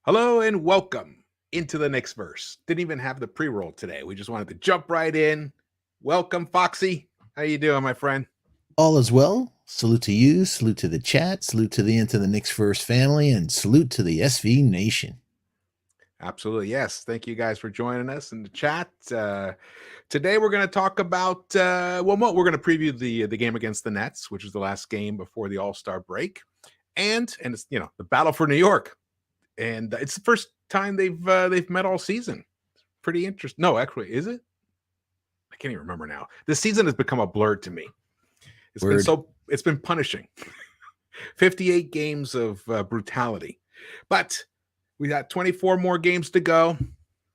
Hello and welcome into the Knicks-Verse. Didn't even have the pre-roll today. We just wanted to jump right in. Welcome, Foxy. How you doing, my friend? All is well. Salute to you. Salute to the chat. Salute to the Into the Knicks-Verse family, and salute to the SV Nation. Absolutely, yes. Thank you guys for joining us in the chat. Today we're going to talk about we're going to preview the game against the Nets, which is the last game before the All-Star break, and it's the battle for New York, and it's the first time they've met all season. Pretty interesting. No, actually, is it? I can't even remember now. This season has become a blur to me. It's been punishing. 58 games of brutality, but we got 24 more games to go.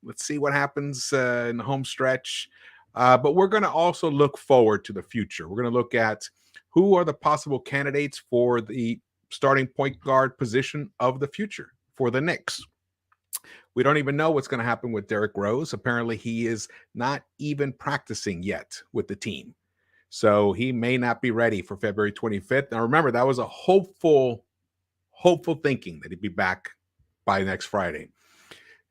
Let's see what happens in the home stretch. But we're going to also look forward to the future. We're going to look at who are the possible candidates for the starting point guard position of the future for the Knicks. We don't even know what's going to happen with Derrick Rose. Apparently, he is not even practicing yet with the team. So he may not be ready for February 25th. Now, remember, that was a hopeful thinking that he'd be back by next Friday.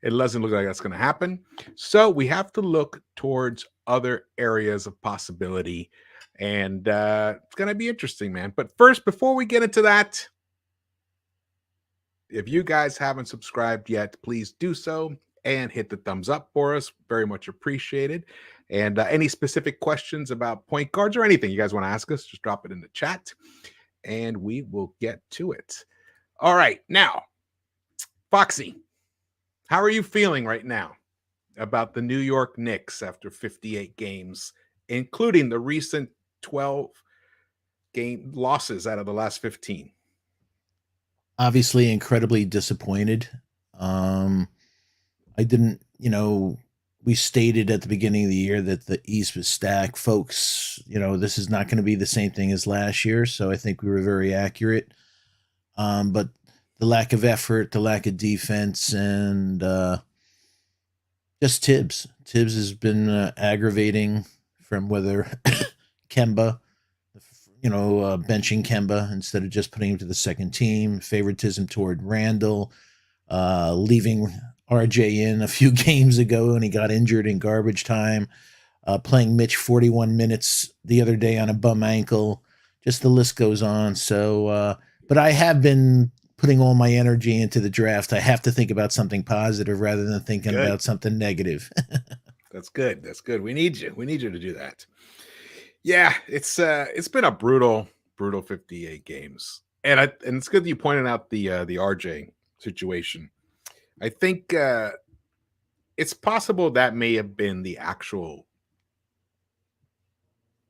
It doesn't look like that's going to happen. So we have to look towards other areas of possibility. And it's going to be interesting, man. But first, before we get into that, if you guys haven't subscribed yet, please do so and hit the thumbs up for us. Very much appreciated. And any specific questions about point guards or anything you guys want to ask us, just drop it in the chat and we will get to it. All right. Now, Foxy, how are you feeling right now about the New York Knicks after 58 games, including the recent 12 game losses out of the last 15? Obviously, incredibly disappointed. I didn't, we stated at the beginning of the year that the East was stacked. Folks, this is not going to be the same thing as last year. So I think we were very accurate. But the lack of effort, the lack of defense, and just Tibbs. Tibbs has been aggravating from whether Kemba, benching Kemba instead of just putting him to the second team, favoritism toward Randall, leaving RJ in a few games ago and he got injured in garbage time, playing Mitch 41 minutes the other day on a bum ankle. Just the list goes on. So, but I have been putting all my energy into the draft. I have to think about something positive rather than thinking about something negative. That's good. That's good. We need you. We need you to do that. Yeah, it's been a brutal 58 games. And it's good that you pointed out the RJ situation. I think it's possible that may have been the actual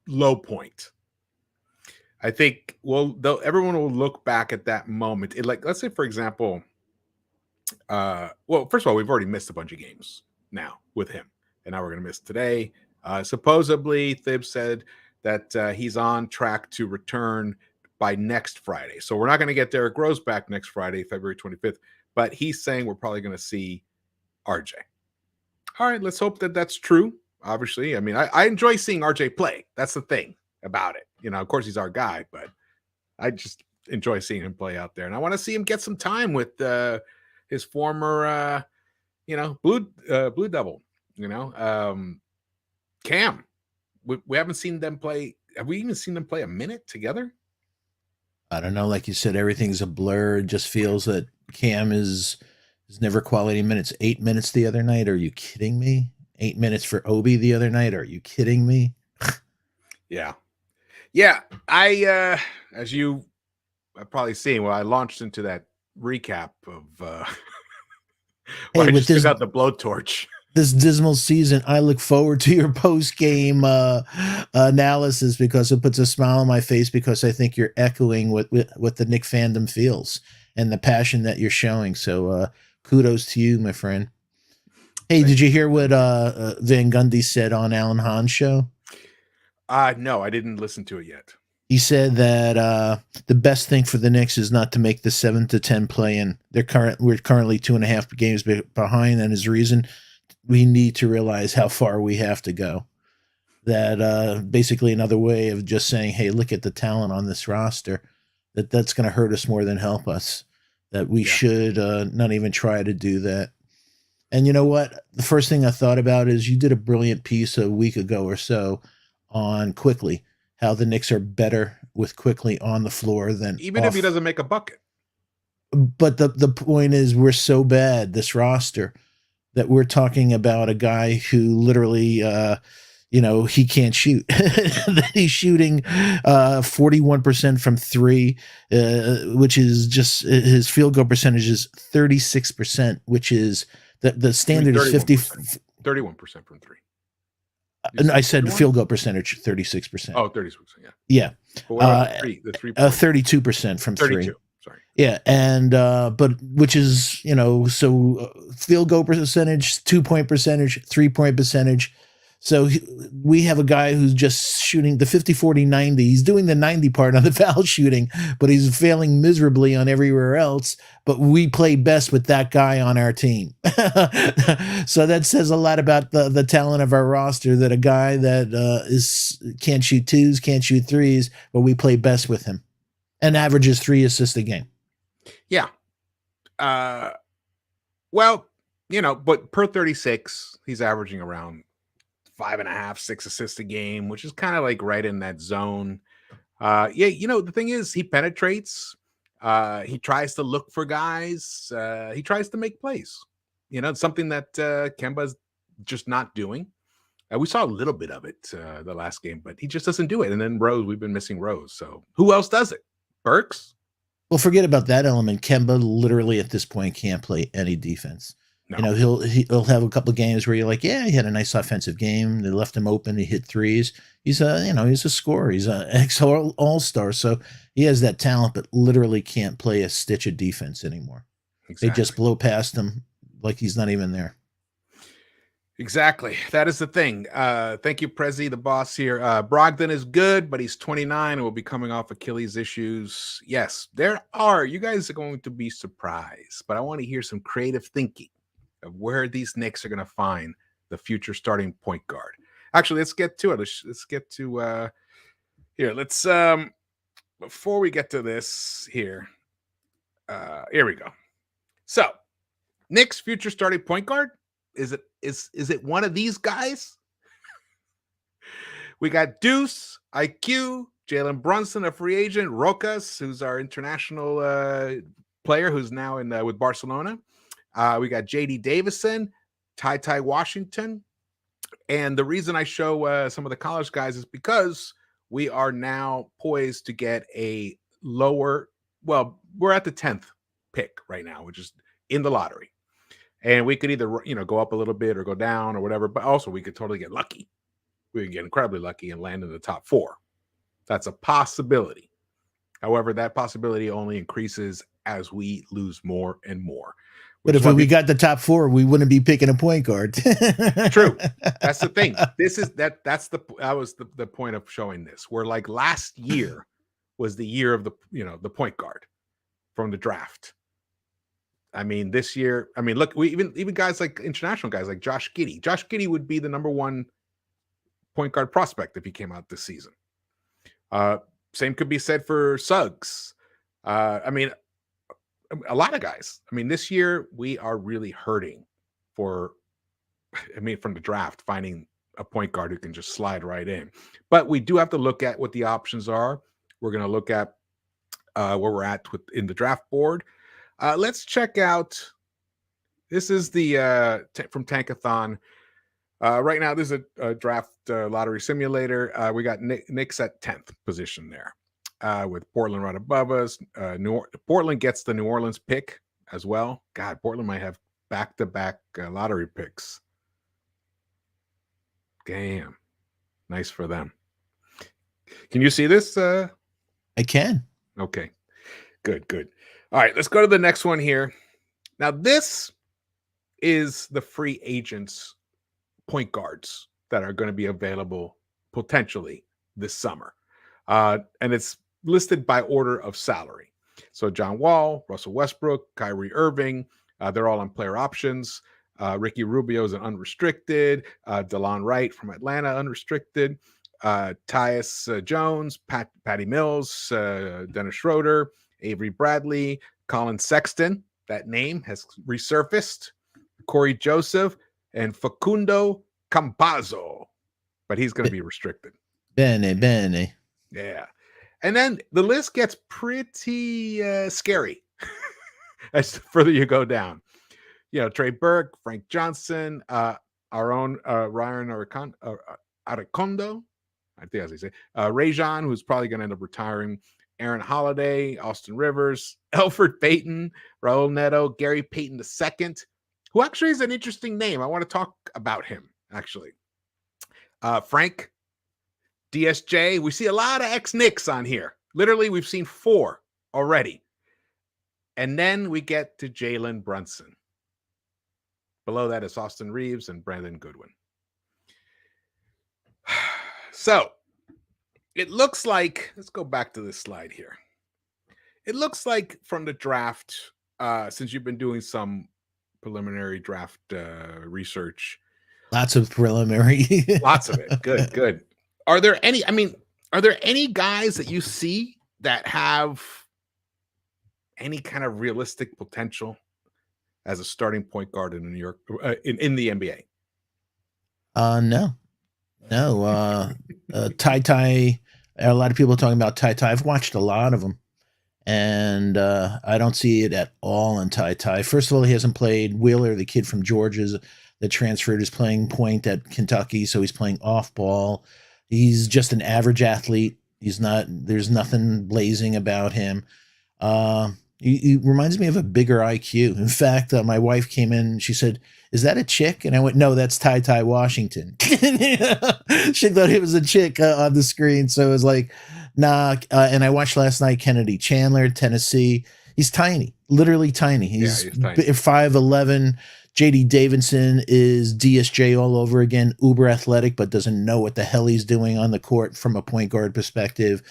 low point. I think everyone will look back at that moment. Let's say, for example, first of all, we've already missed a bunch of games now with him, and now we're going to miss today. Supposedly, Thibs said that he's on track to return by next Friday. So we're not going to get Derrick Rose back next Friday, February 25th, but he's saying we're probably going to see RJ. All right, let's hope that that's true. Obviously, I mean, I enjoy seeing RJ play. That's the thing about it. Of course, he's our guy, but I just enjoy seeing him play out there. And I want to see him get some time with his former, Blue Devil, Cam. We haven't seen them play. Have we even seen them play a minute together? I don't know. Like you said, everything's a blur. It just feels that Cam is never quality minutes. 8 minutes the other night. Are you kidding me? 8 minutes for Obi the other night. Are you kidding me? Yeah. I as you have probably seen, I launched into that recap of hey, I just took out the blowtorch. This dismal season, I look forward to your post-game analysis because it puts a smile on my face because I think you're echoing what the Knick fandom feels and the passion that you're showing. So kudos to you, my friend. Hey, did you hear what Van Gundy said on Alan Hahn's show? No, I didn't listen to it yet. He said that the best thing for the Knicks is not to make the 7 to 10 play-in. We're currently 2.5 games behind, and his reason we need to realize how far we have to go. That basically another way of just saying, hey, look at the talent on this roster. That's going to hurt us more than help us. that we Yeah. should not even try to do that. And you know what? The first thing I thought about is you did a brilliant piece a week ago or so on Quickly, how the Knicks are better with Quickly on the floor than Even if he off. doesn't make a bucket. But the point is, we're so bad, this roster, that we're talking about a guy who literally, he can't shoot. He's shooting 41% from three, which is just his field goal percentage is 36%, which is the standard is 50. 31% from three. I said field goal percentage 36%. Oh, 36%. Yeah. Yeah. But what about the three? The 32% from 32. three. Sorry. Yeah, and but which is field goal percentage, 2-point percentage, 3-point percentage. So we have a guy who's just shooting the 50, 40, 90. He's doing the 90 part on the foul shooting, but he's failing miserably on everywhere else. But we play best with that guy on our team. So that says a lot about the talent of our roster, that a guy that can't shoot twos, can't shoot threes, but we play best with him. And averages 3 assists a game. Yeah. Well, but per 36, he's averaging around 5.5, 6 assists a game, which is kind of like right in that zone. The thing is, he penetrates. He tries to look for guys. He tries to make plays. Something that Kemba's just not doing. We saw a little bit of it the last game, but he just doesn't do it. And then Rose, we've been missing Rose. So who else does it? Burks? Well, forget about that element. Kemba literally at this point can't play any defense. No. He'll have a couple of games where you're like, yeah, he had a nice offensive game. They left him open. He hit threes. He's a scorer. He's an ex all-star. So he has that talent, but literally can't play a stitch of defense anymore. Exactly. They just blow past him like he's not even there. Exactly. That is the thing. Thank you, Prezi, the boss here. Brogdon is good, but he's 29 and will be coming off Achilles issues. Yes, there are. You guys are going to be surprised, but I want to hear some creative thinking of where these Knicks are going to find the future starting point guard. Actually, let's get to it. Let's get to here. Let's before we get to this here. Here we go. So, Knicks future starting point guard. Is it one of these guys? We got Deuce, IQ, Jalen Brunson, a free agent, Rokas, who's our international player who's now in with Barcelona. We got JD Davison, TyTy Washington. And the reason I show some of the college guys is because we are now poised to get a lower, well, we're at the 10th pick right now, which is in the lottery. And we could either, go up a little bit or go down or whatever, but also we could totally get lucky. We can get incredibly lucky and land in the top 4. That's a possibility. However, that possibility only increases as we lose more and more. But if we got the top 4, we wouldn't be picking a point guard. True. That's the thing. That was the point of showing this. Where like last year was the year of the point guard from the draft. I mean, this year, look, we even guys like international guys like Josh Giddey. Josh Giddey would be the number 1 point guard prospect if he came out this season. Same could be said for Suggs. A lot of guys. This year we are really hurting from the draft, finding a point guard who can just slide right in. But we do have to look at what the options are. We're going to look at where we're at in the draft board. Let's check out. This is the from Tankathon. Right now, this is a draft lottery simulator. We got Knicks at 10th position there, with Portland right above us. Portland gets the New Orleans pick as well. God, Portland might have back-to-back lottery picks. Damn, nice for them. Can you see this? I can. Okay, good. All right, let's go to the next one here. Now, this is the free agents point guards that are going to be available potentially this summer. And it's listed by order of salary. So John Wall, Russell Westbrook, Kyrie Irving, they're all on player options. Ricky Rubio is an unrestricted. DeLon Wright from Atlanta, unrestricted. Tyus Jones, Patty Mills, Dennis Schroeder, Avery Bradley, Colin Sexton, that name has resurfaced. Corey Joseph and Facundo Campazzo, but he's going to be restricted. Bene. Yeah. And then the list gets pretty scary as the further you go down. Trey Burke, Frank Johnson, our own Ryan Aracondo, I think as they say, Rajon, who's probably going to end up retiring, Aaron Holiday, Austin Rivers, Elfrid Payton, Raul Neto, Gary Payton II, who actually is an interesting name. I want to talk about him, actually. Frank DSJ. We see a lot of ex-Knicks on here. Literally, we've seen 4 already. And then we get to Jalen Brunson. Below that is Austin Reeves and Brandon Goodwin. So, it looks like, let's go back to this slide here. It looks like from the draft, since you've been doing some preliminary draft research. Lots of preliminary. Lots of it. Good. Are there any guys that you see that have any kind of realistic potential as a starting point guard in New York, in the NBA? No. TyTy, a lot of people are talking about TyTy. I've watched a lot of them, and I don't see it at all in TyTy. First of all, he hasn't played. Wheeler, the kid from Georgia that transferred, is playing point at Kentucky, so he's playing off ball. He's just an average athlete. There's nothing blazing about him. He reminds me of a bigger IQ. In fact, my wife came in and she said, "Is that a chick?" And I went, "No, that's TyTy Washington." She thought it was a chick on the screen. So it was like, nah. And I watched last night Kennedy Chandler, Tennessee. He's tiny, literally tiny. He's 5'11". JD Davison is DSJ all over again, uber athletic, but doesn't know what the hell he's doing on the court from a point guard perspective.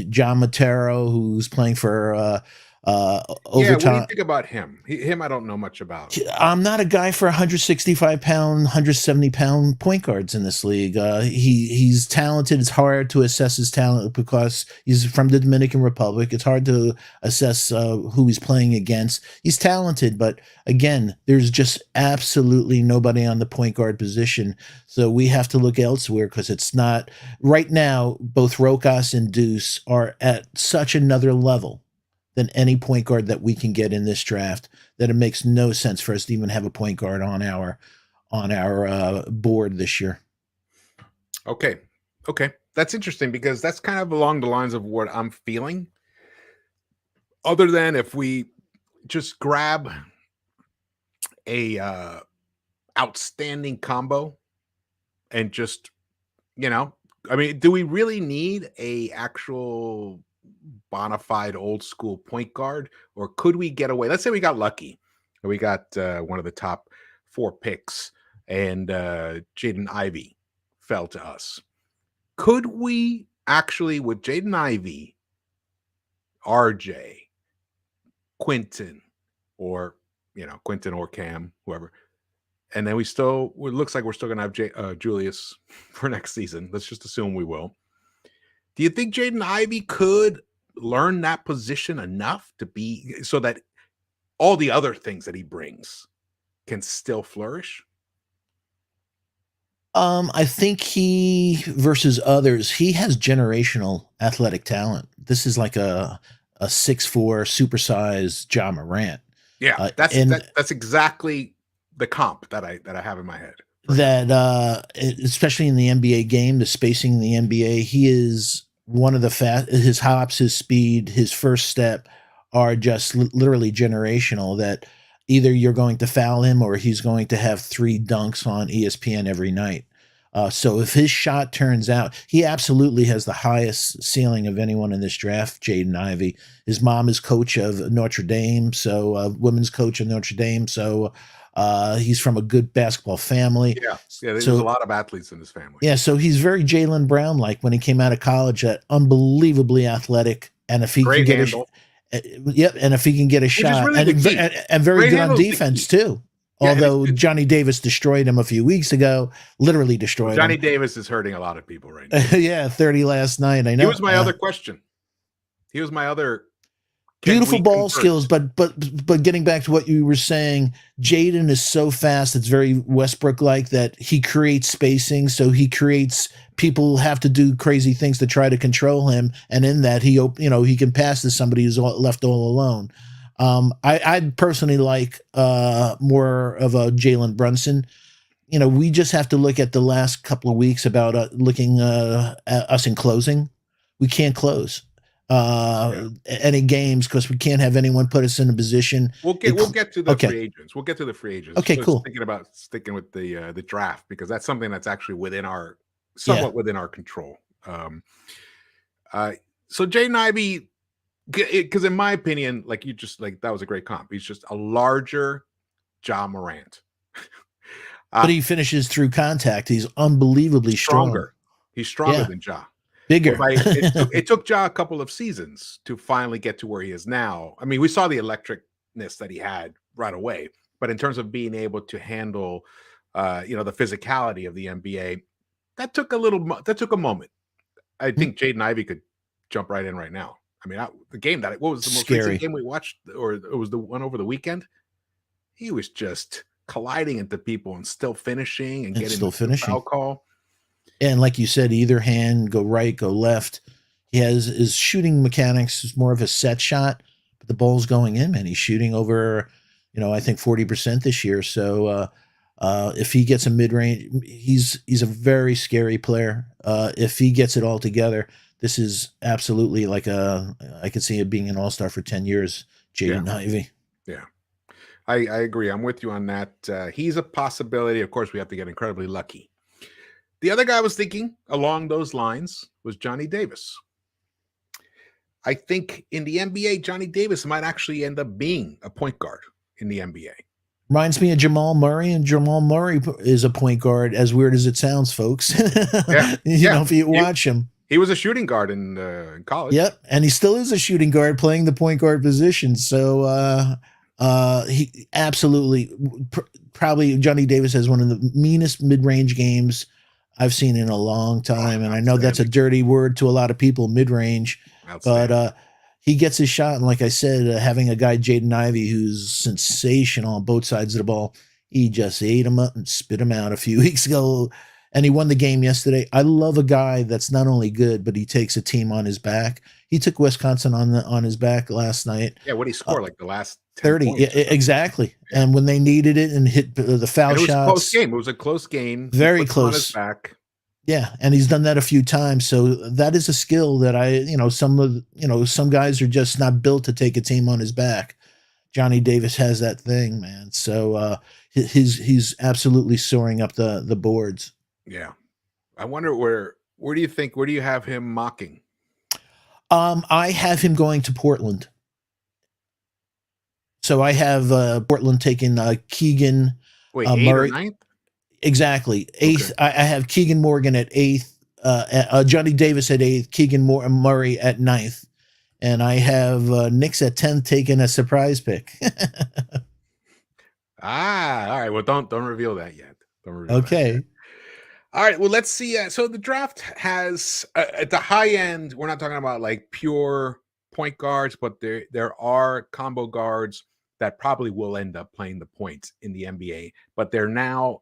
John Matero, who's playing for overtime. What do you think about him? Him, I don't know much about. I'm not a guy for 165-pound, 170-pound point guards in this league. He's talented. It's hard to assess his talent because he's from the Dominican Republic. It's hard to assess who he's playing against. He's talented, but again, there's just absolutely nobody on the point guard position. So we have to look elsewhere because it's not right now. Both Rokas and Deuce are at such another level than any point guard that we can get in this draft, that it makes no sense for us to even have a point guard on our board this year. Okay. That's interesting because that's kind of along the lines of what I'm feeling. Other than if we just grab a outstanding combo and just, do we really need a actual bona fide old school point guard, or could we get away? Let's say we got lucky and we got one of the top 4 picks and Jaden Ivey fell to us. Could we actually, with Jaden Ivey, RJ, Quentin, or Cam, whoever, and then it looks like we're still going to have Julius for next season. Let's just assume we will. Do you think Jaden Ivey could learn that position enough to be so that all the other things that he brings can still flourish? I think he, versus others, he has generational athletic talent. This is like a 6'4" supersized Ja Morant. Yeah, that's exactly the comp that I have in my head. That especially in the NBA game, the spacing in the NBA, he is one of the his hops, his speed, his first step are just literally generational, that either you're going to foul him or he's going to have 3 dunks on ESPN every night. So if his shot turns out, he absolutely has the highest ceiling of anyone in this draft, Jaden Ivey. His mom is coach of Notre Dame, so women's coach of Notre Dame. So he's from a good basketball family. Yeah, there's a lot of athletes in his family. Yeah, so he's very Jaylen Brown-like when he came out of college, that unbelievably athletic. And if he can get and if he can get a shot, really and very good on defense too. Yeah, although Johnny Davis destroyed him a few weeks ago, literally destroyed him. Johnny Davis is hurting a lot of people right now. Yeah, 30 last night. I know. He was my other question. He was my other Beautiful we ball convert? skills, but getting back to what you were saying, Jaden is so fast. It's very Westbrook like that. He creates spacing, so he creates people have to do crazy things to try to control him, and in that he can pass to somebody who's left all alone. I'd personally like more of a Jalen Brunson. We just have to look at the last couple of weeks about looking at us in closing. We can't close any games because we can't have anyone put us in a position. We'll get to the Okay. free agents. We'll get to the free agents. Okay, Just cool. thinking about sticking with the draft because that's something that's actually somewhat within our control. So Jaden Ivey, because in my opinion, that was a great comp. He's just a larger Ja Morant. But he finishes through contact. He's unbelievably strong. He's stronger than Ja. Bigger. It took Ja a couple of seasons to finally get to where he is now. I mean, we saw the electricness that he had right away, but in terms of being able to handle, the physicality of the NBA, that took a moment. I think Jaden Ivey could jump right in right now. I mean, what was the most recent game we watched, or it was the one over the weekend? He was just colliding into people and still finishing and getting the foul call. And like you said, either hand, go right, go left. He has his shooting mechanics is more of a set shot, but the ball's going in, man. He's shooting over, I think 40% this year. So if he gets a mid-range, he's a very scary player. If he gets it all together, this is absolutely I could see it being an all-star for 10 years, Jaden Ivey. Yeah. I agree. I'm with you on that. He's a possibility. Of course, we have to get incredibly lucky. The other guy I was thinking along those lines was Johnny Davis. I think in the NBA, Johnny Davis might actually end up being a point guard in the NBA. Reminds me of Jamal Murray, and Jamal Murray is a point guard, as weird as it sounds, folks. If you watch him. He was a shooting guard in college. Yep, and he still is a shooting guard playing the point guard position. So he absolutely, probably Johnny Davis has one of the meanest mid-range games I've seen in a long time. And I know that's a dirty word to a lot of people, mid-range. But he gets his shot. And like I said, having a guy, Jaden Ivey, who's sensational on both sides of the ball, he just ate him up and spit him out a few weeks ago. And he won the game yesterday. I love a guy that's not only good, but he takes a team on his back. He took Wisconsin on his back last night. Yeah, what did he score? Like the last 30. Yeah, exactly. Yeah. And when they needed it and hit the foul shots. It was a close game. Very close. On his back. Yeah, and he's done that a few times. So that is a skill that some guys are just not built to take a team on his back. Johnny Davis has that thing, man. So he's absolutely soaring up the boards. Yeah. I wonder where do you have him mocking? I have him going to Portland. So I have Portland taking Keegan. Wait, 8th Murray. or 9th? Exactly. 8th. Okay. I have Keegan Morgan at 8th. Johnny Davis at 8th. Keegan Murray at 9th. And I have Knicks at 10th taking a surprise pick. All right. Well, don't reveal that yet. Okay. All right. Well, let's see. So the draft has at the high end, we're not talking about like pure point guards, but there are combo guards that probably will end up playing the points in the NBA. But they're now,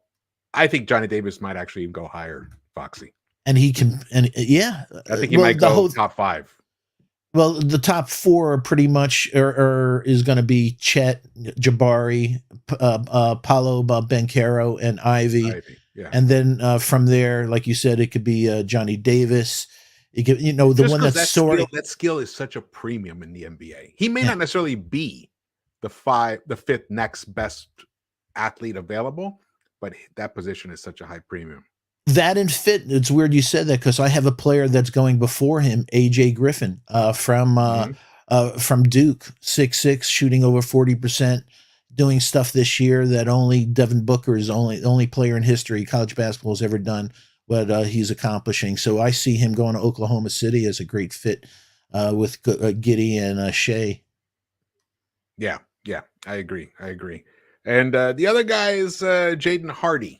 I think Johnny Davis might actually go higher, Foxy. And he can, and yeah. I think he might go top 5. Well, the top 4 are pretty much is going to be Chet, Jabari, Paolo Banchero, and Ivy. Yeah. And then from there, like you said, it could be Johnny Davis. It could, the one that's soaring. That skill is such a premium in the NBA. He may not necessarily be the 5th next best athlete available, but that position is such a high premium. That and fit. It's weird you said that because I have a player that's going before him, AJ Griffin, from Duke, 6'6", shooting over 40%, doing stuff this year that only Devin Booker is the only player in history college basketball has ever done what he's accomplishing. So I see him going to Oklahoma City as a great fit with Giddey and Shea. Yeah, I agree. And the other guy is Jaden Hardy.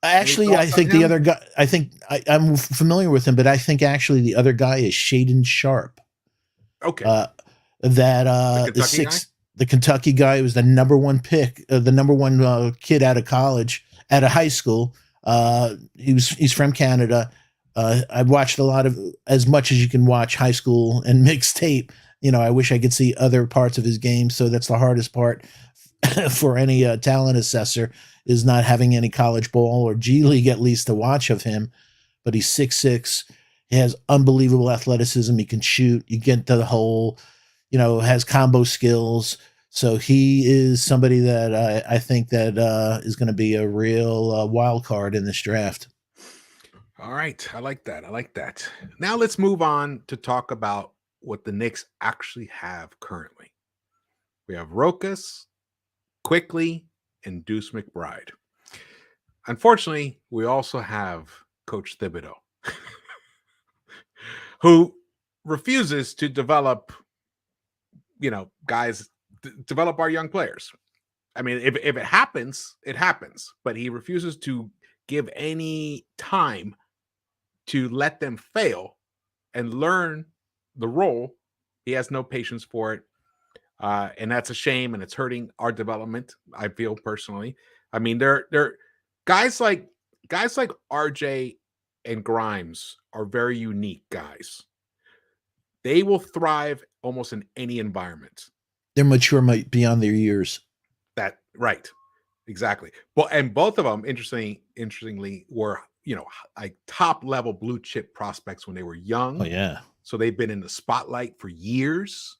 Actually, I think the other guy, I'm familiar with him, but I think actually the other guy is Shaden Sharp. Okay. that The Kentucky guy? the Kentucky guy was the number one pick, the number one kid out of college, out of high school. He's from Canada. I watched a lot of, as much as you can watch high school and mixtape. You know, I wish I could see other parts of his game. So that's the hardest part for any talent assessor, is not having any college ball or G League at least to watch of him. But he's 6'6". He has unbelievable athleticism. He can shoot. You get to the hole. You know, has combo skills. So he is somebody that I think that is going to be a real wild card in this draft. All right. I like that. I like that. Now let's move on to talk about what the Knicks actually have currently. We have Rokas, Quickly, and Deuce McBride. Unfortunately, we also have Coach Thibodeau, who refuses to develop, guys, develop our young players. I mean, if it happens, it happens, but he refuses to give any time to let them fail and learn the role. He has no patience for it. And that's a shame, and it's hurting our development, I feel personally. I mean, they're guys like RJ and Grimes are very unique guys. They will thrive almost in any environment. They're mature beyond their years. That right. Exactly. Well, and both of them, interestingly, were, like top level blue chip prospects when they were young. Oh, yeah. So they've been in the spotlight for years.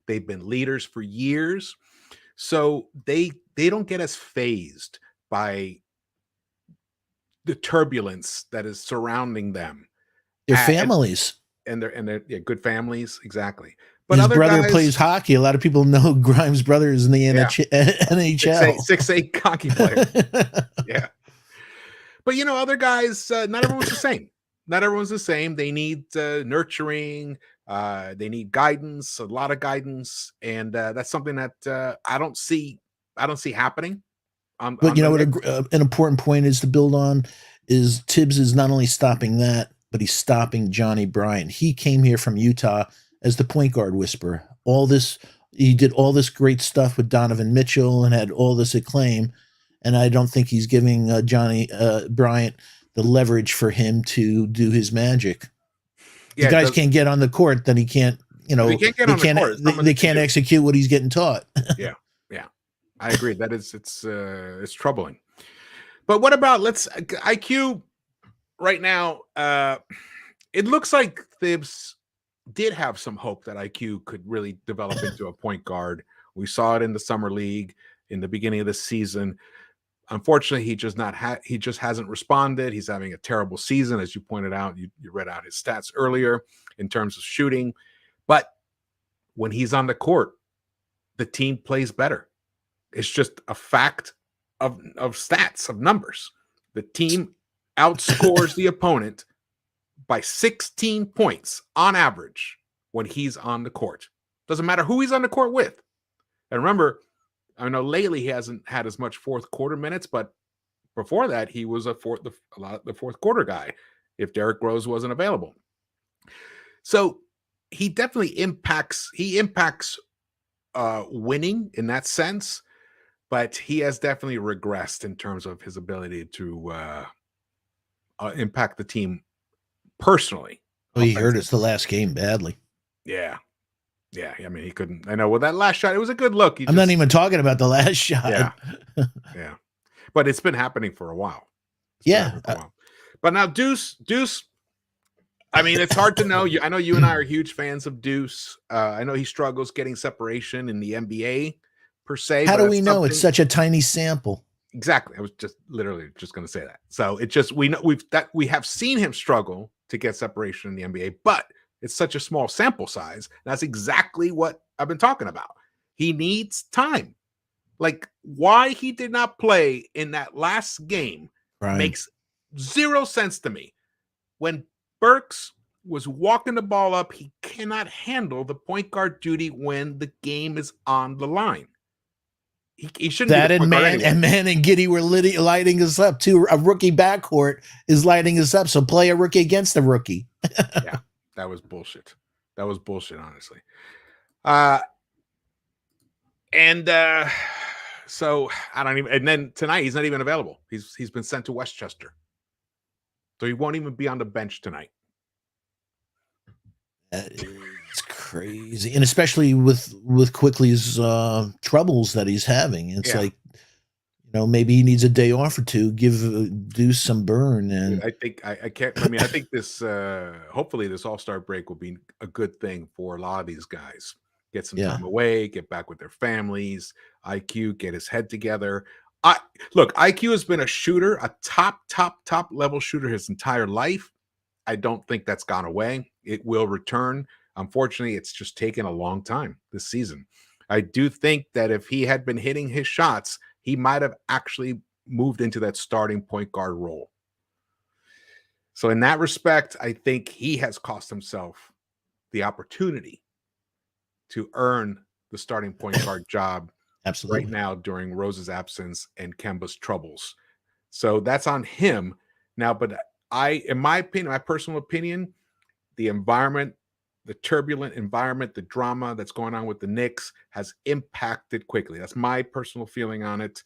They've been leaders for years. So they don't get as phased by the turbulence that is surrounding them. Their families. And they're good families. Exactly. But his other brother guys, plays hockey. A lot of people know Grimes' brother is in the NHL. 6'8" hockey player. Yeah. But, other guys, not everyone's the same. Not everyone's the same. They need nurturing. They need guidance, a lot of guidance. And that's something that I don't see happening. But you know what an important point is to build on is Tibbs is not only stopping that, but he's stopping Johnny Bryant. He came here from Utah as the point guard whisperer. He did all this great stuff with Donovan Mitchell and had all this acclaim. And I don't think he's giving Johnny Bryant the leverage for him to do his magic. Yeah, the guys can't get on the court, then he can't, they can't execute what he's getting taught. Yeah. I agree. That is, it's troubling. But what about IQ right now? It looks like Thibs did have some hope that IQ could really develop into a point guard. We saw it in the summer league in the beginning of the season. Unfortunately, he just hasn't responded. He's having a terrible season, as you pointed out. You read out his stats earlier in terms of shooting. But when he's on the court, the team plays better. It's just a fact of stats, of numbers. The team outscores the opponent by 16 points on average when he's on the court. Doesn't matter who he's on the court with. And remember, I know lately he hasn't had as much fourth quarter minutes, but before that, he was the fourth quarter guy if Derrick Rose wasn't available. So he definitely impacts winning in that sense, but he has definitely regressed in terms of his ability to impact the team personally. Well, he hurt us the last game badly. Yeah. I mean, he couldn't. I know with that last shot, it was a good look. I'm not even talking about the last shot. Yeah. But it's been happening for a while. But now Deuce, I mean, it's hard to know. I know you and I are huge fans of Deuce. I know he struggles getting separation in the NBA per se. How do we know? It's such a tiny sample. Exactly. I was just literally just going to say that. So it just, we have seen him struggle to get separation in the NBA, but it's such a small sample size. That's exactly what I've been talking about. He needs time. Like, why he did not play in that last game makes zero sense to me. When Burks was walking the ball up, he cannot handle the point guard duty when the game is on the line. He shouldn't. That and Man and Giddey were lighting us up too. A rookie backcourt is lighting us up. So play a rookie against the rookie. Yeah, that was bullshit. Honestly. Uh, and so I don't even. And then tonight he's not even available. He's been sent to Westchester, so he won't even be on the bench tonight. That is crazy, and especially with Quickly's troubles that he's having, it's Yeah. like, maybe he needs a day off or two, do some burn, and I think I can't. I mean, I think this. Hopefully, this All-Star break will be a good thing for a lot of these guys. Get some yeah, time away, get back with their families. IQ, get his head together. I look. IQ has been a shooter, a top level shooter his entire life. I don't think that's gone away. It will return. Unfortunately, it's just taken a long time this season. I do think that if he had been hitting his shots, he might have actually moved into that starting point guard role. So, in that respect, I think he has cost himself the opportunity to earn the starting point guard job right absolutely. now during Rose's absence and Kemba's troubles. So, that's on him. Now, but in my opinion, my personal opinion, the environment, the turbulent environment, the drama that's going on with the Knicks has impacted Quickly. That's my personal feeling on it.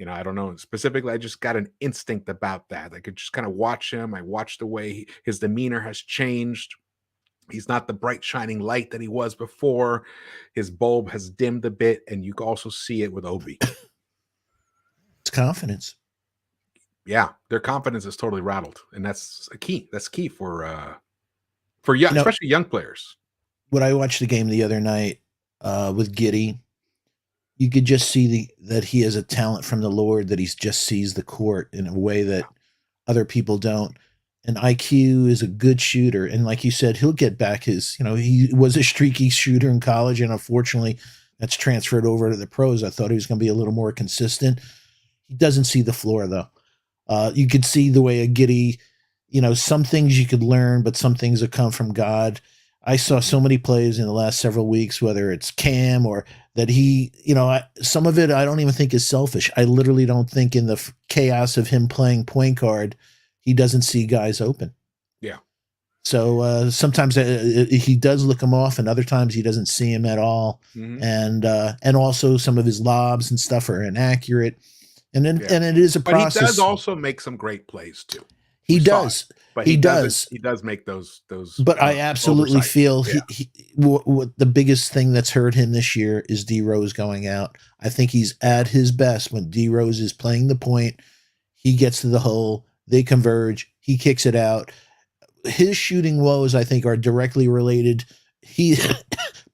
I don't know specifically. I just got an instinct about that. I could just kind of watch him. I watched the way his demeanor has changed. He's not the bright shining light that he was before. His bulb has dimmed a bit, and you can also see it with Obi. It's confidence. Yeah, their confidence is totally rattled, and that's a key. That's key for young, You know, especially young players. when I watched the game the other night with Giddy, you could just see that he has a talent from the Lord, that he just sees the court in a way that other people don't. And IQ is a good shooter, and like you said, he'll get back his. He was a streaky shooter in college, and unfortunately, that's transferred over to the pros. I thought he was going to be a little more consistent. He doesn't see the floor though. You could see the way a Giddy, some things you could learn, but some things that come from God. I saw so many plays in the last several weeks, whether it's Cam or that he, some of it I don't even think is selfish. I literally don't think in the chaos of him playing point guard, he doesn't see guys open. Yeah. So sometimes he does look him off, and other times he doesn't see him at all. Mm-hmm. And also some of his lobs and stuff are inaccurate. And then Yeah. and it is a But he process. does also make some great plays too. He does. But he does. He does make those. But I absolutely feel what the biggest thing that's hurt him this year is D Rose going out. I think he's at his best when D Rose is playing the point. He gets to the hole, they converge, he kicks it out. His shooting woes, I think, are directly related.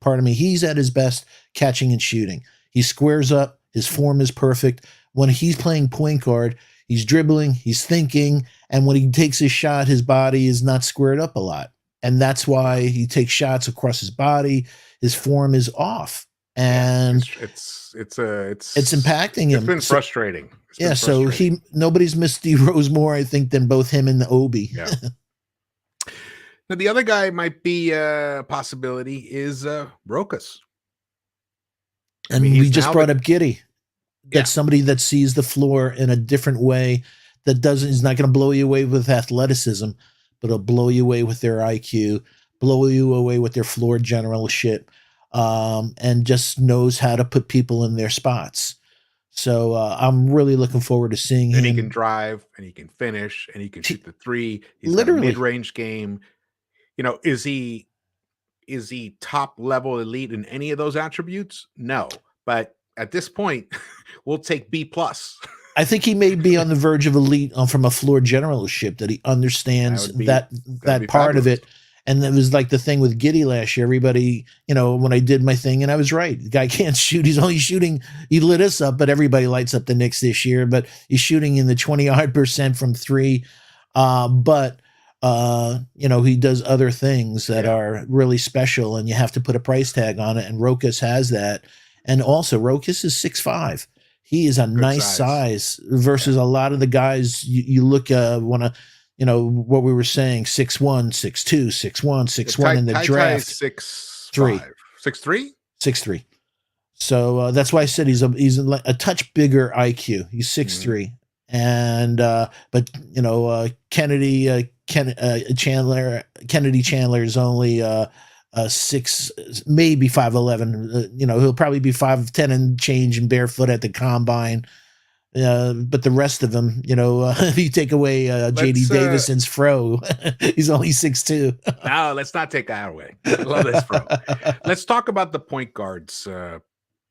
Pardon me, he's at his best catching and shooting. He squares up, his form is perfect. When he's playing point guard, he's dribbling, he's thinking, and when he takes his shot, his body is not squared up a lot. And that's why he takes shots across his body. His form is off. And it's impacting him. It's been frustrating. So nobody's missed D Rose more, I think, than both him and the Obi. Yeah. Now the other guy might be a possibility is Rokas. And we just brought up Giddy. That's somebody that sees the floor in a different way, that is not going to blow you away with athleticism, but it'll blow you away with their IQ, blow you away with their floor generalship, and just knows how to put people in their spots. So I'm really looking forward to seeing him. And he can drive, and he can finish, and he can shoot the three. He's literally got a mid-range game. Is he top level elite in any of those attributes? No, but at this point, we'll take B+. I think he may be on the verge of elite from a floor generalship, that he understands that part fabulous. Of it. And that was like the thing with Giddy last year. Everybody, when I did my thing, and I was right. The guy can't shoot. He's only shooting. He lit us up, but everybody lights up the Knicks this year. But he's shooting in the 20% from three. But he does other things that are really special, and you have to put a price tag on it. And Rokas has that. And also, Rokas is 6'5". He is a good nice size versus a lot of the guys you look what we were saying, 6'1", 6'2", 6'1", 6'1" in the draft. 6'3". 6'3". So that's why I said he's a touch bigger IQ. He's 6'3". And but Kennedy Chandler is only 6, maybe 5'11". He'll probably be 5'10" and change and barefoot at the combine. But the rest of them, if you take away JD Davison's fro, he's only 6'2". No, let's not take that away. I love this fro. Let's talk about the point guards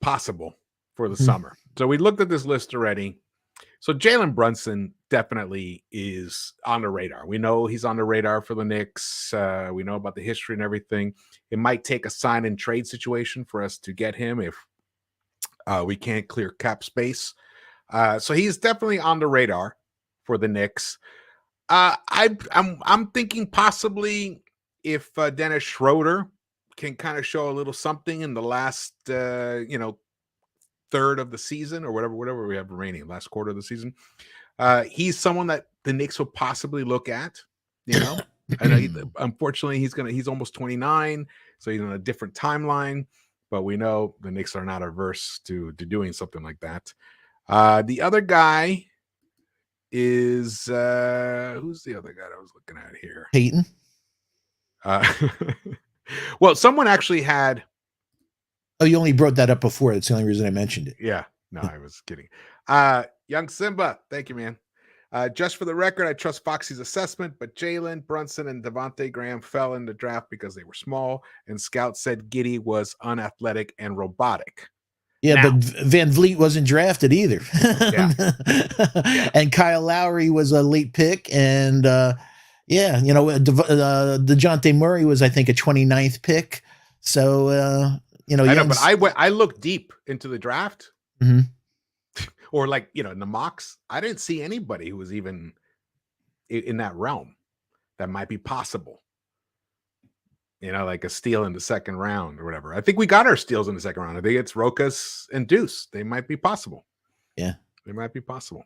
possible for the summer. So we looked at this list already. So Jalen Brunson definitely is on the radar. We know he's on the radar for the Knicks. We know about the history and everything. It might take a sign and trade situation for us to get him if we can't clear cap space. So he's definitely on the radar for the Knicks. I'm thinking possibly if Dennis Schroeder can kind of show a little something in the last third of the season or whatever we have remaining, last quarter of the season. He's someone that the Knicks will possibly look at. I know unfortunately he's almost 29, so he's on a different timeline. But we know the Knicks are not averse to doing something like that. The other guy is who's the other guy I was looking at here? Peyton. Well, someone actually had. Oh, you only brought that up before. That's the only reason I mentioned it. Yeah, no, I was kidding. Young Simba, thank you, man. Just for the record, I trust Foxy's assessment, but Jalen Brunson and Devontae Graham fell in the draft because they were small, and Scout said Giddey was unathletic and robotic. Yeah, but Van Vliet wasn't drafted either. Yeah. And Kyle Lowry was a late pick. And, DeJounte Murray was, I think, a 29th pick. So, I know, but I looked deep into the draft. Mm-hmm. Or in the mocks. I didn't see anybody who was even in that realm that might be possible. Like a steal in the second round or whatever. I think we got our steals in the second round. I think it's Rokas and Deuce. They might be possible. Yeah. They might be possible.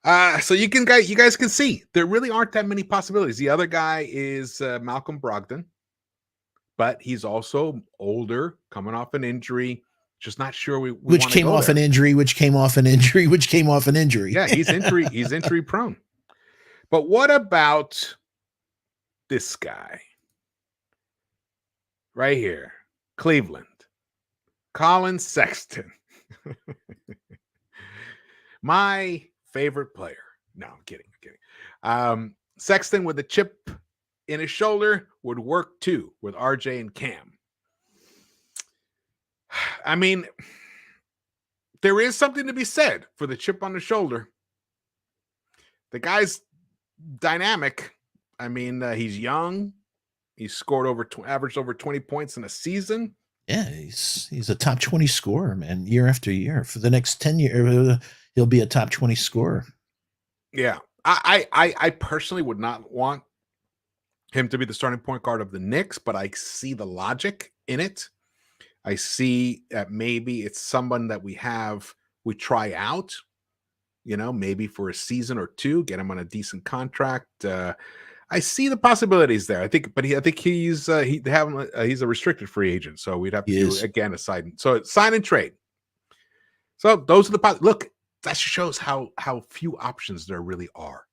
So you guys can see there really aren't that many possibilities. The other guy is Malcolm Brogdon, but he's also older, coming off an injury. Just not sure which came off an injury, which came off an injury, which came off an injury. Yeah, he's injury prone. But what about this guy? Right here, Cleveland, Colin Sexton. My favorite player. No, I'm kidding. Sexton with a chip in his shoulder would work too with RJ and Cam. I mean, there is something to be said for the chip on the shoulder. The guy's dynamic. I mean, he's young. He scored averaged over 20 points in a season. Yeah, he's a top 20 scorer, man, year after year. For the next 10 years, he'll be a top 20 scorer. Yeah. I personally would not want him to be the starting point guard of the Knicks, but I see the logic in it. I see that maybe it's someone that we try out, maybe for a season or two, get him on a decent contract. I see the possibilities there. I think he's he's a restricted free agent, so we'd have to do again a sign and trade. So those are the look. That shows how few options there really are.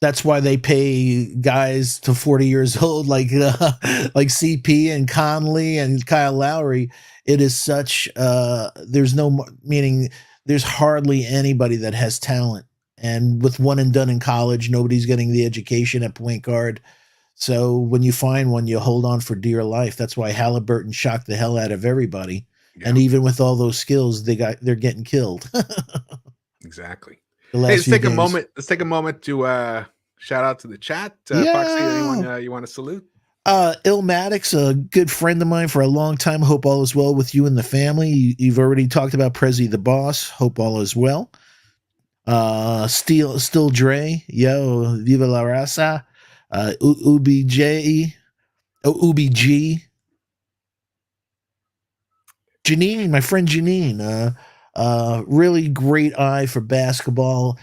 That's why they pay guys to 40 years old, like CP and Conley and Kyle Lowry. It is such there's no meaning. There's hardly anybody that has talent. And with one and done in college, nobody's getting the education at point guard. So when you find one, you hold on for dear life. That's why Halliburton shocked the hell out of everybody. Yeah. And even with all those skills, they're getting killed. Exactly. Hey, let's take a moment. Let's take a moment to shout out to the chat. Foxy, anyone you want to salute? Illmatic's a good friend of mine for a long time. Hope all is well with you and the family. You've already talked about Prezi the boss. Hope all is well. Still Dre, yo, Viva la Raza, UBG, Janine, my friend Janine, really great eye for basketball.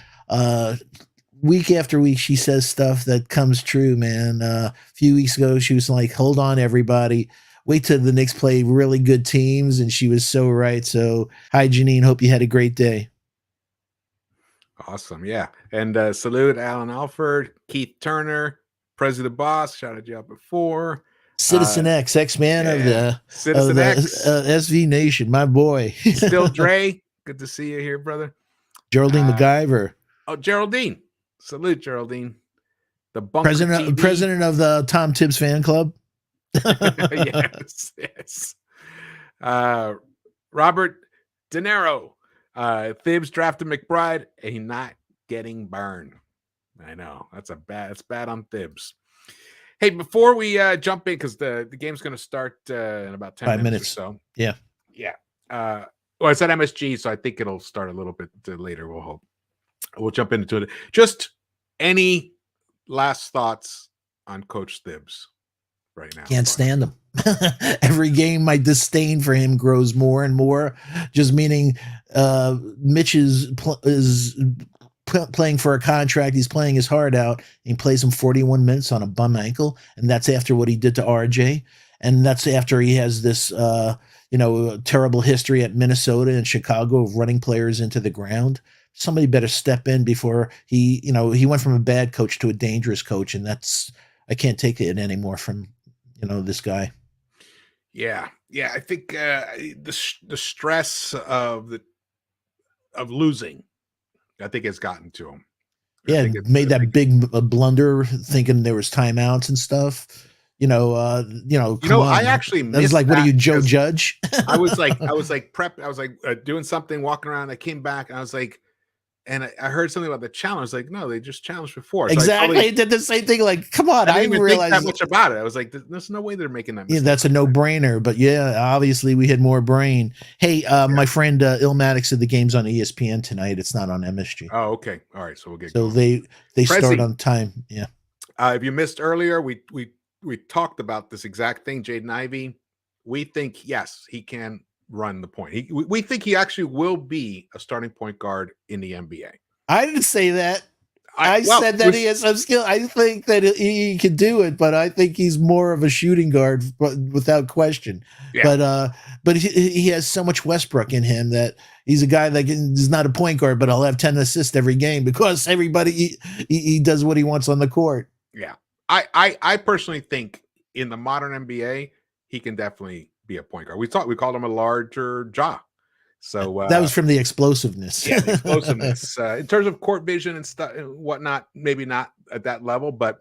Week after week, she says stuff that comes true, man. A few weeks ago, she was like, hold on, everybody. Wait till the Knicks play really good teams, and she was so right. So, hi, Janine. Hope you had a great day. Awesome, yeah. And salute Alan Alford, Keith Turner, President Boss, shouted you out before. Citizen X, X-Man of Citizen the X. SV Nation, my boy. Still Dre. Good to see you here, brother. Geraldine MacGyver. Oh, Geraldine. Salute, Geraldine. The Bunker TV. President of the Tom Tibbs fan club. Yes, yes. Robert De Niro. Thibs drafted McBride and he not getting burned. I know. That's bad on Thibs. Hey, before we jump in, because the game's going to start in about 10 minutes or so. Yeah. Yeah. Well, it's at MSG, so I think it'll start a little bit later. We'll hope. We'll jump into it. Just any last thoughts on Coach Thibs right now? Can't stand him. Every game, my disdain for him grows more and more. Just meaning, Mitch is playing for a contract. He's playing his heart out. He plays him 41 minutes on a bum ankle, and that's after what he did to RJ, and that's after he has this terrible history at Minnesota and Chicago of running players into the ground. Somebody better step in before he went from a bad coach to a dangerous coach, and I can't take it anymore from this guy. Yeah, I think the stress of losing, I think, has gotten to him. Yeah, made that big blunder, thinking there was timeouts and stuff. I actually missed was like, what are you, Joe Judge? I was like doing something, walking around. I came back and I was like, and I heard something about the challenge. I was like, no, they just challenged before. So exactly. I did the same thing. Like, come on. I didn't even think that much about it. I was like, there's no way they're making that mistake. Yeah, that's a no-brainer. But yeah, obviously we had more brain. Hey, my friend Illmatic said the game's on ESPN tonight. It's not on MSG. Oh, okay. All right. So we'll get going. They start on time. Yeah. If you missed earlier, we talked about this exact thing, Jaden Ivey. We think, yes, he can run the point. We think he actually will be a starting point guard in the NBA. I didn't say that. I said that he has some skill. I think that he can do it, but I think he's more of a shooting guard, without question. Yeah. But he has so much Westbrook in him that he's a guy that is not a point guard, but I'll have 10 assists every game because everybody he does what he wants on the court. Yeah, I personally think in the modern NBA he can definitely be a point guard. We called him a larger jaw. So that was from the explosiveness. Yeah, the explosiveness. In terms of court vision and stuff and whatnot, maybe not at that level, but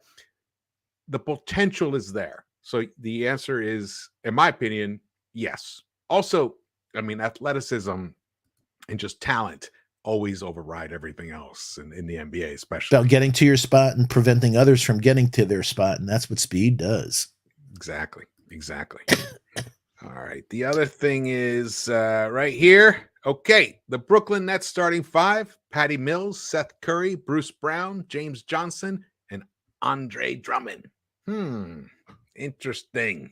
the potential is there. So the answer is, in my opinion, yes. Also, I mean, athleticism and just talent always override everything else in the NBA, especially. About getting to your spot and preventing others from getting to their spot, and that's what speed does. Exactly. All right. The other thing is right here. Okay. The Brooklyn Nets starting five: Patty Mills, Seth Curry, Bruce Brown, James Johnson, and Andre Drummond. Interesting.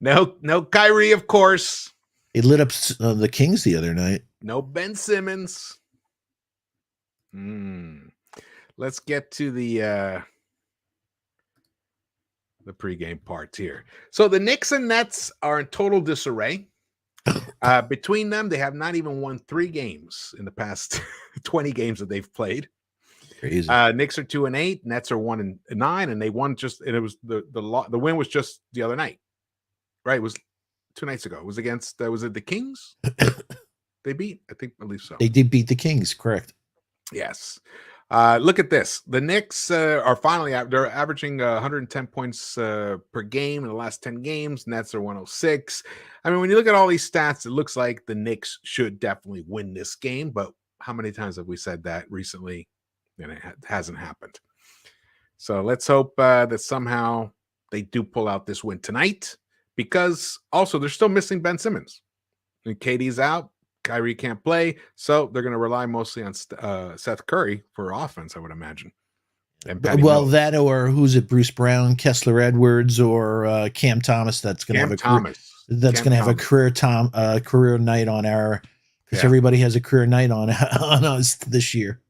No Kyrie, of course. He lit up the Kings the other night. No Ben Simmons. Let's get to the pregame parts here. So the Knicks and Nets are in total disarray. Between them, they have not even won 3 games in the past 20 games that they've played. Crazy. Knicks are 2-8, Nets are 1-9, and they won and it was the win was just the other night, right? It was 2 nights ago. It was against was it the Kings? They beat, I believe so. They did beat the Kings, correct? Yes. Look at this. The Knicks are finally they're averaging 110 points per game in the last 10 games. Nets are 106. I mean, when you look at all these stats, it looks like the Knicks should definitely win this game. But how many times have we said that recently? And it hasn't happened. So let's hope that somehow they do pull out this win tonight, because also they're still missing Ben Simmons. And KD's out. Kyrie can't play, so they're going to rely mostly on Seth Curry for offense, I would imagine. And Mills. That, or who's it? Bruce Brown, Kessler Edwards, or Cam Thomas. That's going to have a career night on our, because everybody has a career night on us this year.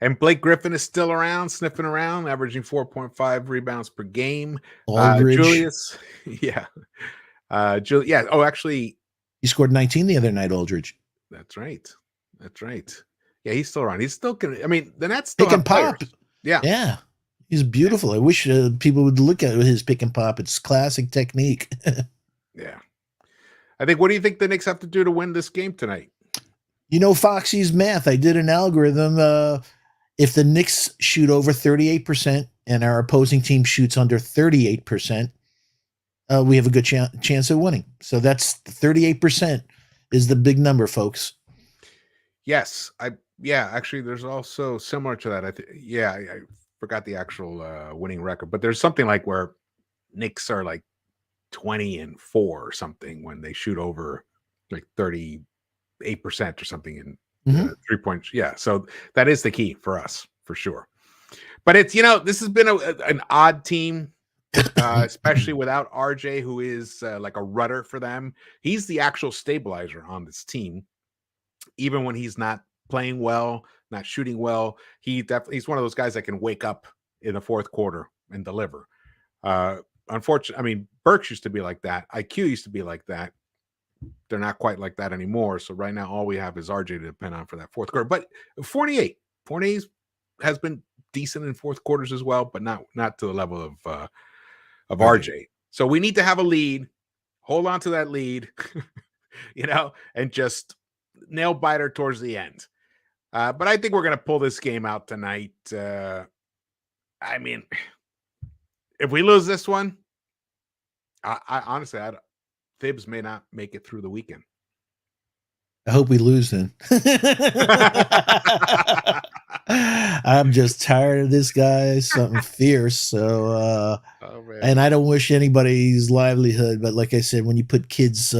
And Blake Griffin is still around, sniffing around, averaging 4.5 rebounds per game. Julius, actually. He scored 19 the other night, Aldridge. That's right. Yeah, he's still around. He's still I mean, the Nets still he can pop. Yeah. He's beautiful. I wish people would look at his pick and pop. It's classic technique. Yeah. I think, what do you think the Knicks have to do to win this game tonight? You know, Foxy's math. I did an algorithm. If the Knicks shoot over 38% and our opposing team shoots under 38%, we have a good chance of winning. So that's 38% is the big number, folks. Yes. Actually, there's also similar to that. I forgot the actual winning record, but there's something like where Knicks are like 20-4 or something when they shoot over like 38% or something in 3 points. Yeah. So that is the key for us for sure. But it's, this has been an odd team, especially without RJ, who is like a rudder for them. He's the actual stabilizer on this team. Even when he's not playing well, not shooting well, he's one of those guys that can wake up in the fourth quarter and deliver. Unfortunately, I mean, Burks used to be like that. IQ used to be like that. They're not quite like that anymore. So right now, all we have is RJ to depend on for that fourth quarter. But Fournier has been decent in fourth quarters as well, but not to the level of RJ. So we need to have a lead, hold on to that lead, and just nail biter towards the end. But I think we're going to pull this game out tonight. I mean, if we lose this one, I honestly, Thibs may not make it through the weekend. I hope we lose then. I'm just tired of this guy. Something fierce. So, and I don't wish anybody's livelihood, but like I said, when you put kids'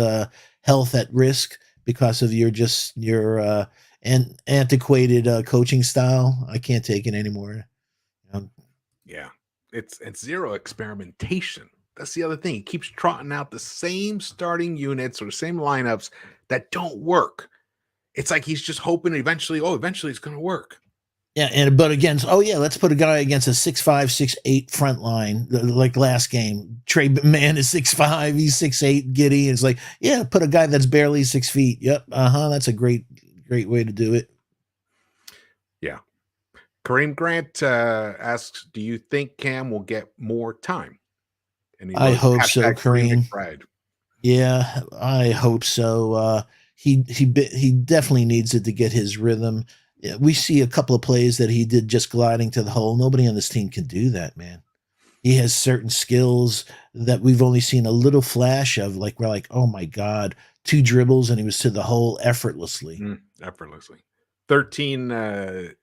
health at risk because of your antiquated coaching style, I can't take it anymore. Yeah, it's zero experimentation. That's the other thing. He keeps trotting out the same starting units or the same lineups that don't work. It's like he's just hoping eventually it's going to work. Yeah, but against, let's put a guy against a 6'5", 6'8" front line, like last game. Trey Mann is 6'5", he's 6'8", giddy. It's like, put a guy that's barely 6 feet. Yep, that's a great way to do it. Yeah. Kareem Grant asks, do you think Cam will get more time? And I hope so, Kareem. Yeah, I hope so. He definitely needs it to get his rhythm. We see a couple of plays that he did just gliding to the hole. Nobody on this team can do that, man. He has certain skills that we've only seen a little flash of. Like, we're like, oh my God, 2 dribbles and he was to the hole effortlessly. Effortlessly. 13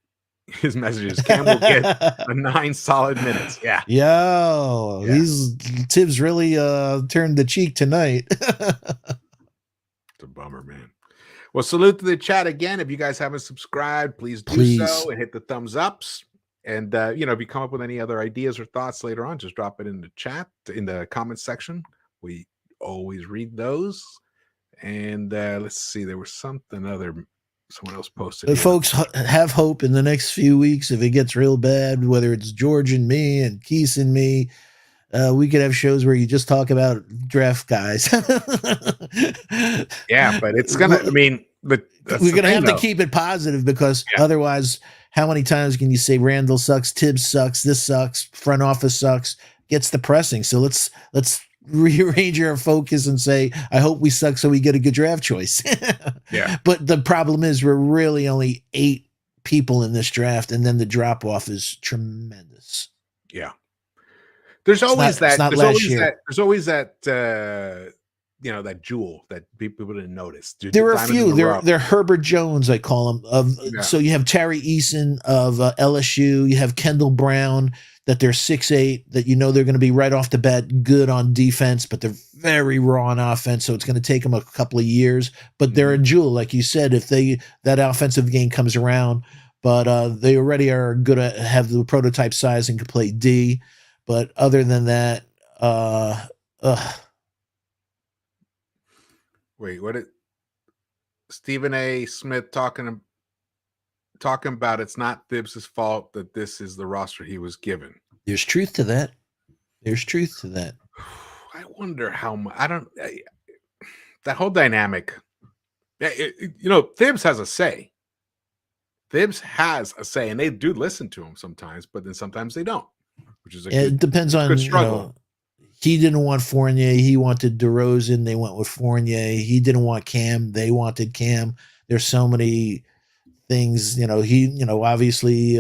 his messages. Cam will get 9 solid minutes. Yeah. Yo, these Tibbs really turned the cheek tonight. It's a bummer, man. Well, salute to the chat again. If you guys haven't subscribed, please do so and hit the thumbs ups. And if you come up with any other ideas or thoughts later on, just drop it in the chat, in the comments section. We always read those. And let's see, there was someone else posted. Folks, have hope in the next few weeks. If it gets real bad, whether it's George and me and Quis and me, we could have shows where you just talk about draft guys. Yeah, but it's gonna. I mean, but we're gonna have to keep it positive because otherwise, how many times can you say Randall sucks, Tibbs sucks, this sucks, front office sucks? Gets depressing. So let's rearrange our focus and say, I hope we suck so we get a good draft choice. Yeah. But the problem is we're really only 8 people in this draft, and then the drop off is tremendous. Yeah. There's always that that jewel that people didn't notice. There are a few. They're Herbert Jones, I call them. So you have Tari Eason of LSU. You have Kendall Brown, that they're 6'8", that they're going to be right off the bat good on defense, but they're very raw on offense. So it's going to take them a couple of years. But they're a jewel, like you said, if that offensive game comes around. But they already are good at have the prototype size and can play D. But other than that, wait, what? Stephen A. Smith talking about it's not Thibs' fault that this is the roster he was given. There's truth to that. I wonder how much. That whole dynamic. Thibs has a say. And they do listen to him sometimes, but then sometimes they don't. which is a It depends good on, struggle. he didn't want Fournier. He wanted DeRozan. They went with Fournier. He didn't want Cam. They wanted Cam. There's so many things, obviously,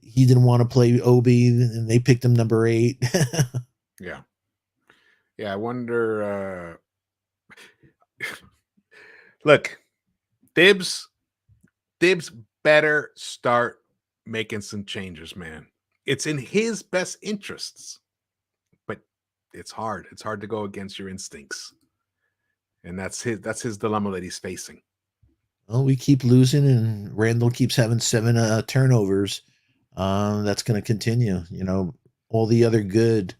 he didn't want to play Obi, and they picked him number 8. Yeah. Yeah, I wonder. Look, Thibs better start making some changes, man. It's in his best interests, but it's hard. It's hard to go against your instincts, and that's his dilemma that he's facing. Well, we keep losing, and Randall keeps having 7 turnovers. That's going to continue. All the other good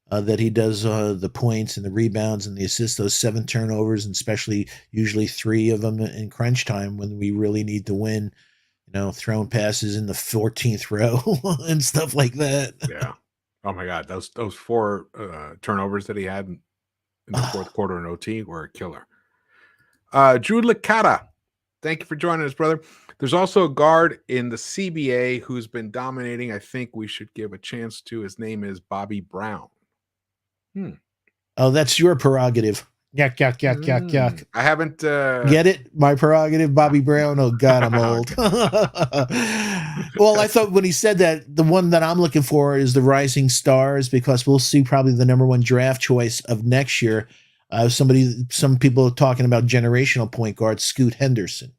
that he does, the points and the rebounds and the assists, those 7 turnovers, and especially usually 3 of them in crunch time when we really need to win. Throwing passes in the 14th row and stuff like that. Yeah. Oh my God, those 4 turnovers that he had in the fourth quarter in OT were a killer. Drew Licata, thank you for joining us, brother. There's also a guard in the CBA who's been dominating. I think we should give a chance to. His name is Bobby Brown. Oh, that's your prerogative. Yuck, yuck, yuck, yuck, yuck. I haven't get it. My prerogative, Bobby Brown. Oh God, I'm old. Well, I thought when he said that, the one that I'm looking for is the Rising Stars, because we'll see probably the number 1 draft choice of next year. Some people are talking about generational point guard Scoot Henderson.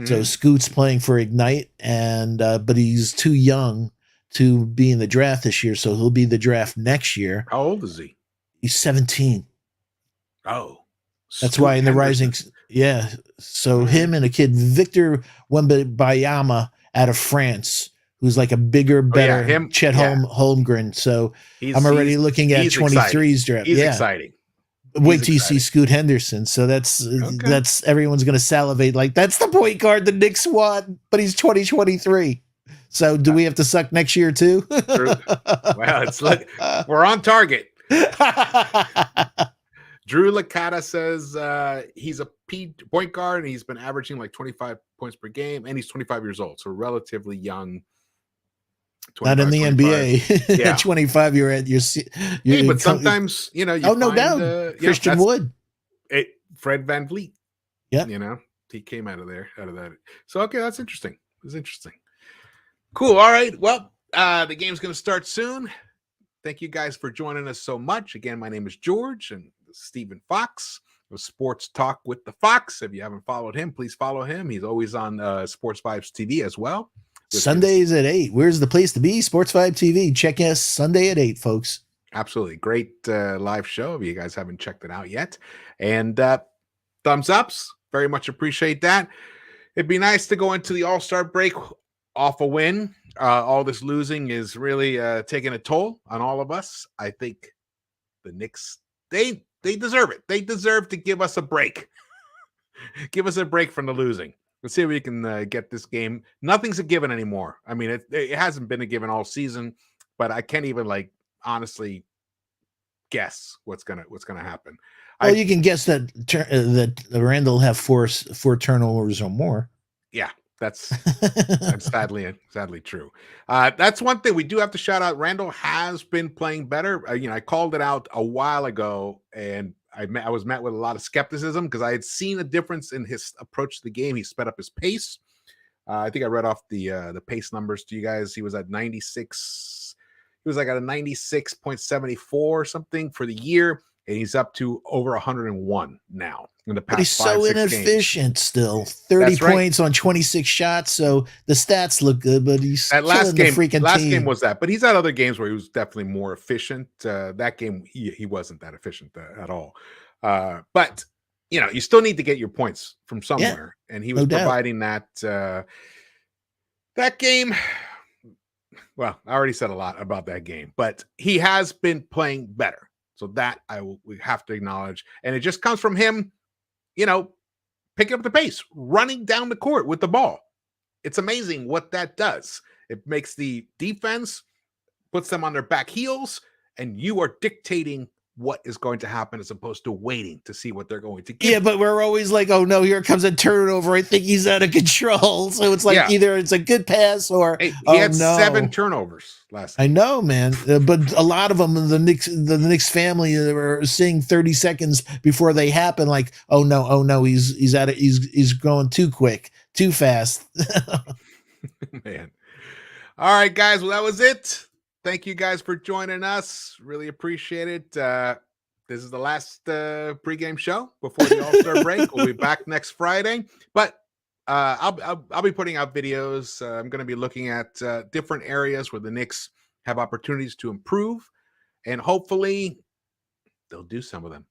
So Scoot's playing for Ignite, and but he's too young to be in the draft this year, so he'll be the draft next year. How old is he? He's 17. Oh, that's why in the Rising, yeah. So him and a kid, Victor Wembanyama out of France, who's like a bigger, better Chet Holmgren. So I'm already looking at 23's draft. He's exciting. Wait till you see Scoot Henderson. So that's everyone's going to salivate. Like, that's the point guard the Knicks want, but he's 2023. So do we have to suck next year too? Well, we're on target. Drew Licata says he's a point guard, and he's been averaging like 25 points per game, and he's 25 years old, so relatively young. Not in the 25. NBA. Yeah. 25, you're at your. Hey, but sometimes you no doubt. Christian Wood, Fred VanVleet. Yeah, he came out of that. So okay, that's interesting. It's interesting. Cool. All right. Well, the game's going to start soon. Thank you guys for joining us so much. Again, my name is George, and Stephen Fox of Sports Talk with the Fox. If you haven't followed him, please follow him. He's always on Sports Vibes TV as well. Sundays at 8. Where's the place to be? Sports Vibe TV. Check us Sunday at 8, folks. Absolutely. Great live show if you guys haven't checked it out yet. And thumbs ups. Very much appreciate that. It'd be nice to go into the All-Star break off a win. All this losing is really taking a toll on all of us. I think the Knicks, they deserve it. They deserve to give us a break. Give us a break from the losing. Let's see if we can get this game. Nothing's a given anymore. I mean, it hasn't been a given all season, but I can't even honestly guess what's gonna happen. Well, you can guess that Randall have four turnovers or more. Yeah, that's sadly true. That's one thing we do have to shout out. Randall has been playing better. I called it out a while ago, and I was met with a lot of skepticism because I had seen a difference in his approach to the game. He sped up his pace. I think I read off the pace numbers to you guys. He was at 96. He was like at a 96.74 or something for the year, and he's up to over 101 now in the past. But he's so inefficient still. 30 points on 26 shots, so the stats look good, but he's that last game. Last game was that, but he's had other games where he was definitely more efficient. That game he wasn't that efficient at all. But you still need to get your points from somewhere, and he was providing that. That game. Well, I already said a lot about that game, but he has been playing better. So that we have to acknowledge. And it just comes from him, picking up the pace, running down the court with the ball. It's amazing what that does. It makes the defense, puts them on their back heels, and you are dictating what is going to happen as opposed to waiting to see what they're going to give. Yeah, but we're always like, oh no, here comes a turnover. I think he's out of control. So it's like either it's a good pass or Hey, he oh had no. 7 turnovers last I game. know, man, but a lot of them, the Knicks family were seeing 30 seconds before they happen. Like, oh no, he's at it. He's going too quick, too fast. Man. All right, guys. Well, that was it. Thank you guys for joining us. Really appreciate it. This is the last pregame show before the All-Star break. We'll be back next Friday, but I'll be putting out videos. I'm going to be looking at different areas where the Knicks have opportunities to improve, and hopefully they'll do some of them.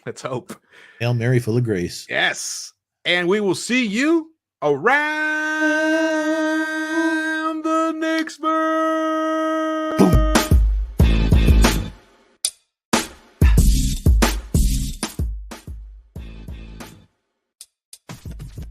Let's hope. Hail Mary, full of grace. Yes, and we will see you around